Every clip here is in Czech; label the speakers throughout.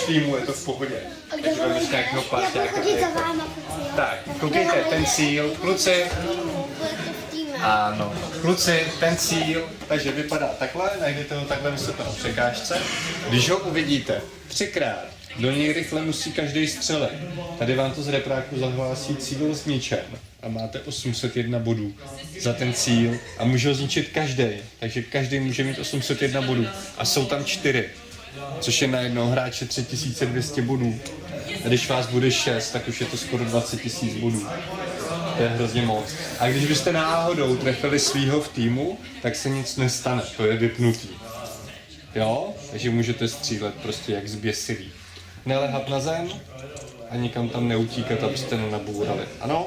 Speaker 1: týmu, je to v pohodě. Takže vemeš nějakého parťáka. Tak, koukejte, ten cíl, kluci. Ano, kluci, ten cíl, takže vypadá takhle, najdete ho takhle vysoko na překážce. Když ho uvidíte 3krát, do něj rychle musí každý střelit. Tady vám to z repráku zahlásí cíl zničen a máte 801 bodů za ten cíl a může ho zničit každý, takže každý může mít 801 bodů a jsou tam 4, což je na jednoho hráče 3200 bodů. A když vás bude 6, tak už je to skoro 20 000 bodů. To je hrozně moc. A když byste náhodou trefili svýho v týmu, tak se nic nestane, to je vypnutý. Jo? Takže můžete střílet prostě jak zběsilí. Nelehat na zem a nikam tam neutíkat, abyste nenabourali. Ano?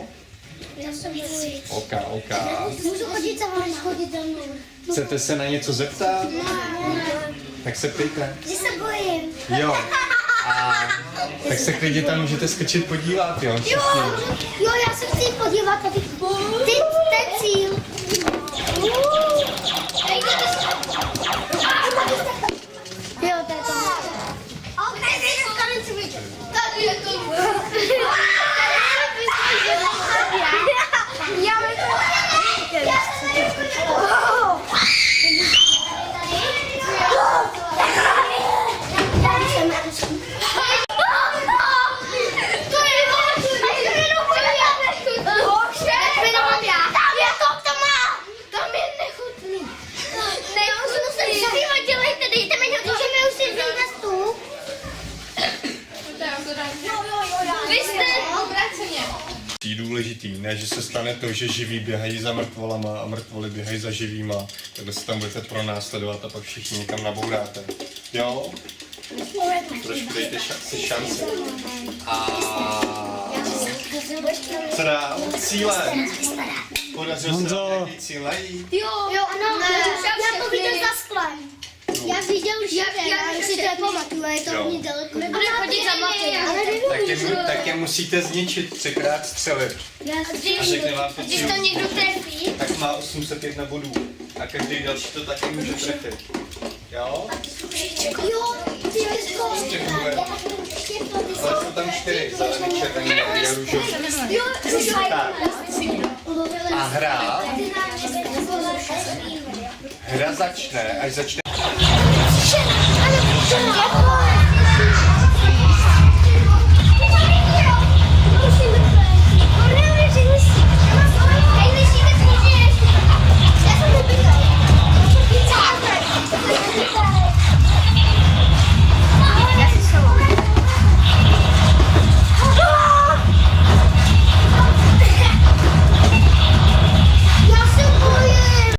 Speaker 1: OK.
Speaker 2: Můžu chodit za vámi, chodit za mnou.
Speaker 1: Chcete se na něco zeptat? Tak se ptejte.
Speaker 2: Že se bojím.
Speaker 1: Jo. A tak se klidně tam můžete skočit podívat, jo?
Speaker 2: Jo, já se chci podívat, abych ten cíl. Jo, to je to. Tady je to. Já bych
Speaker 1: důležitý, ne, že se stane to, že živí běhají za mrtvolama a mrtvoly běhají za živýma, takhle se tam budete pronásledovat a pak všichni někam nabouráte. Jo? Trošku dejte si šanci. A co dál? Cíle. Podařilo se nám nějaký cíl najít?
Speaker 2: Jo, ano, já to viděl za sklem. Já viděl už já si to nepamatuju, je to hodně daleko. Nebude chodit za mapy.
Speaker 1: Tak je musíte zničit 3krát střelit. A řekne vám to
Speaker 2: Když
Speaker 1: cíl.
Speaker 2: to někdo trefí.
Speaker 1: Tak má 801 bodů. A každý další to taky může trefit. Jo?
Speaker 2: Jo, ty
Speaker 1: Ale jsou tam 4. Zelený, červený, modrý a růžový.
Speaker 2: Jo,
Speaker 1: Tak. A hra začne, až začne.
Speaker 2: ale